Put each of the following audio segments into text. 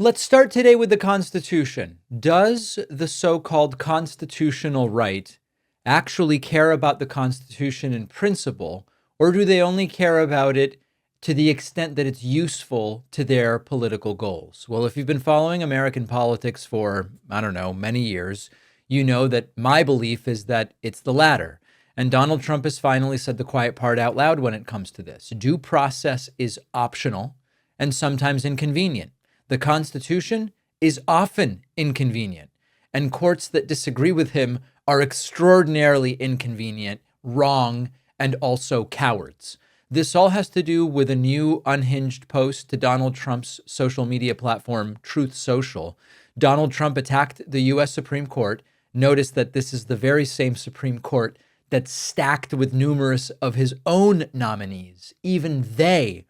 Let's start today with the Constitution. Does the so-called constitutional right actually care about the Constitution in principle, or do they only care about it to the extent that it's useful to their political goals? Well, if you've been following American politics for, I don't know, many years, you know that my belief is that it's the latter. And Donald Trump has finally said the quiet part out loud when it comes to this. Due process is optional and sometimes inconvenient. The Constitution is often inconvenient, and courts that disagree with him are extraordinarily inconvenient, wrong, and also cowards. This all has to do with a new unhinged post to Donald Trump's social media platform, Truth Social. Donald Trump attacked the U.S. Supreme Court. Notice that this is the very same Supreme Court that's stacked with numerous of his own nominees. Even they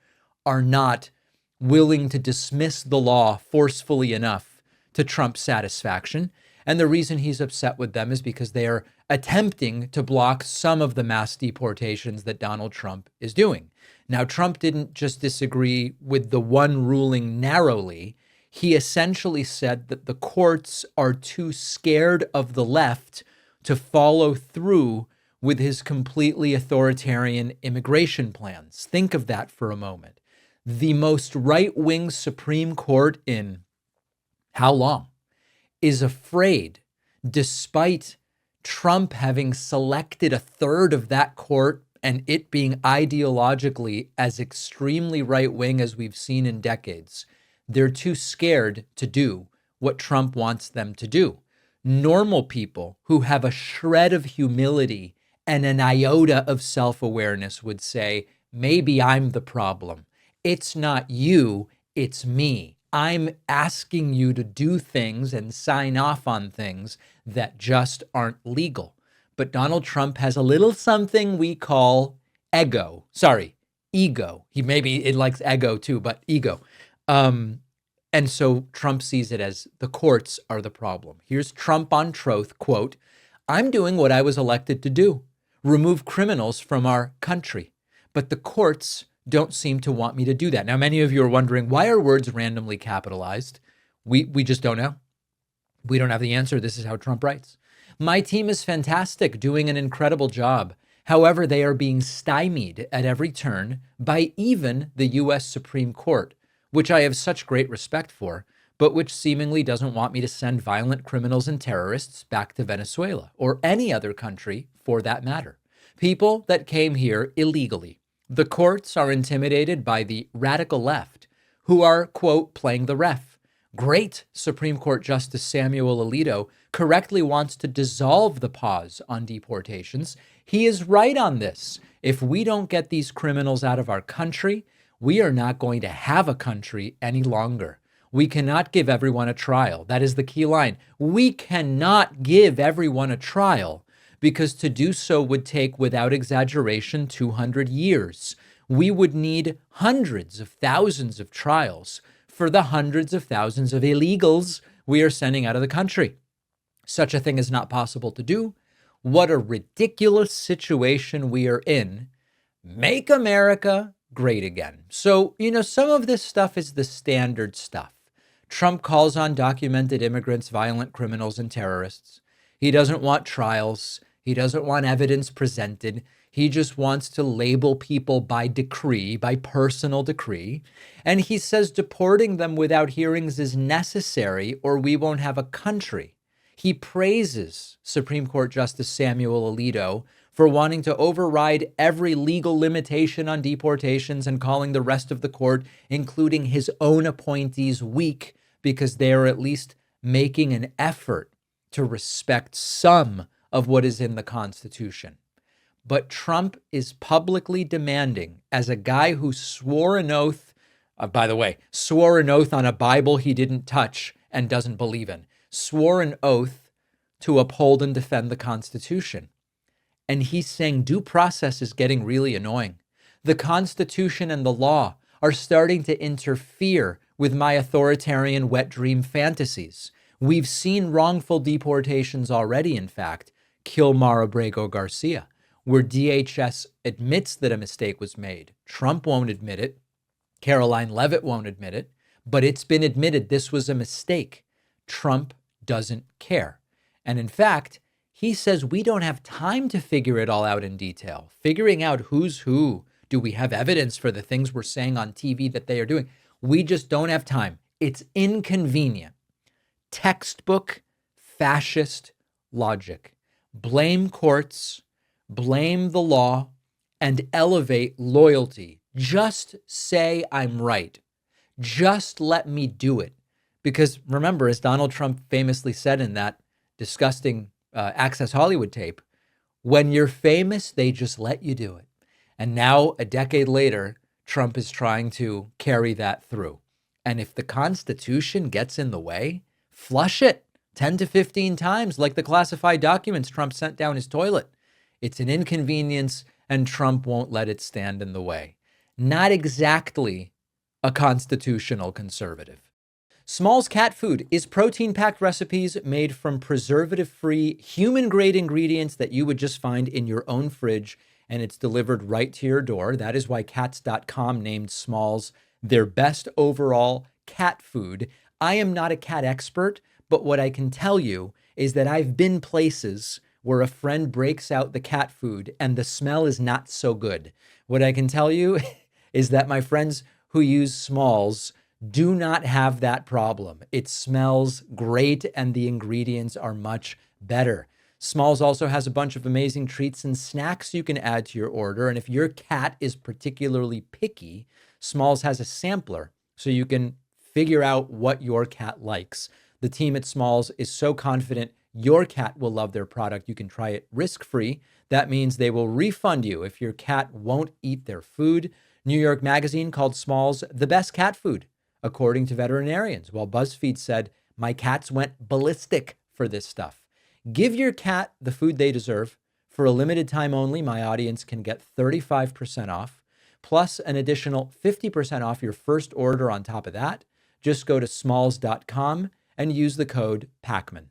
are not willing to dismiss the law forcefully enough to Trump's satisfaction. And the reason he's upset with them is because they are attempting to block some of the mass deportations that Donald Trump is doing. Now, Trump didn't just disagree with the one ruling narrowly. He essentially said that the courts are too scared of the left to follow through with his completely authoritarian immigration plans. Think of that for a moment. The most right-wing Supreme Court in how long is afraid, despite Trump having selected a third of that court and it being ideologically as extremely right-wing as we've seen in decades. They're too scared to do what Trump wants them to do. Normal people who have a shred of humility and an iota of self-awareness would say, maybe I'm the problem. It's not you, it's me. I'm asking you to do things and sign off on things that just aren't legal. But Donald Trump has a little something we call ego. He maybe it likes ego too, but ego. And so Trump sees it as the courts are the problem. Here's Trump on Truth, quote, "I'm doing what I was elected to do, remove criminals from our country. But the courts don't seem to want me to do that." Now, many of you are wondering, why are words randomly capitalized? We just don't know. We don't have the answer. This is how Trump writes. "My team is fantastic, doing an incredible job. However, they are being stymied at every turn by even the U.S. Supreme Court, which I have such great respect for, but which seemingly doesn't want me to send violent criminals and terrorists back to Venezuela or any other country for that matter. People that came here illegally. The courts are intimidated by the radical left, who are, quote, playing the ref. Great Supreme Court Justice Samuel Alito correctly wants to dissolve the pause on deportations. He is right on this. If we don't get these criminals out of our country, we are not going to have a country any longer. We cannot give everyone a trial." That is the key line. We cannot give everyone a trial, because to do so would take, without exaggeration, 200 years. We would need hundreds of thousands of trials for the hundreds of thousands of illegals we are sending out of the country. Such a thing is not possible to do. What a ridiculous situation we are in. Make America great again. So, some of this stuff is the standard stuff. Trump calls on documented immigrants, violent criminals, and terrorists. He doesn't want trials. He doesn't want evidence presented. He just wants to label people by decree, by personal decree. And he says deporting them without hearings is necessary or we won't have a country. He praises Supreme Court Justice Samuel Alito for wanting to override every legal limitation on deportations and calling the rest of the court, including his own appointees, weak because they are at least making an effort to respect some of what is in the Constitution. But Trump is publicly demanding, as a guy who swore an oath, swore an oath on a Bible he didn't touch and doesn't believe in, swore an oath to uphold and defend the Constitution. And he's saying due process is getting really annoying. The Constitution and the law are starting to interfere with my authoritarian wet dream fantasies. We've seen wrongful deportations already, in fact. Kilmar Abrego Garcia, where DHS admits that a mistake was made. Trump won't admit it. Caroline Leavitt won't admit it. but it's been admitted this was a mistake. Trump doesn't care. And in fact, he says we don't have time to figure it all out in detail. Figuring out who's who. Do we have evidence for the things we're saying on TV that they are doing? We just don't have time. It's inconvenient. Textbook fascist logic. Blame courts, blame the law, and elevate loyalty. Just say I'm right. Just let me do it. Because remember, as Donald Trump famously said in that disgusting Access Hollywood tape, when you're famous, they just let you do it. And now, a decade later, Trump is trying to carry that through. And if the Constitution gets in the way, flush it 10 to 15 times, like the classified documents Trump sent down his toilet. It's an inconvenience, and Trump won't let it stand in the way. Not exactly a constitutional conservative. Small's cat food is protein-packed recipes made from preservative-free, human-grade ingredients that you would just find in your own fridge, and it's delivered right to your door. That is why Cats.com named Small's their best overall cat food. I am not a cat expert, but what I can tell you is that I've been places where a friend breaks out the cat food and the smell is not so good. What I can tell you is that my friends who use Small's do not have that problem. It smells great and the ingredients are much better. Small's also has a bunch of amazing treats and snacks you can add to your order. And if your cat is particularly picky, Small's has a sampler so you can figure out what your cat likes. The team at Small's is so confident your cat will love their product. You can try it risk-free. That means they will refund you if your cat won't eat their food. New York Magazine called Small's the best cat food, according to veterinarians, while BuzzFeed said, my cats went ballistic for this stuff. Give your cat the food they deserve. For a limited time only, my audience can get 35% off, plus an additional 50% off your first order on top of that. Just go to smalls.com and use the code PACMAN.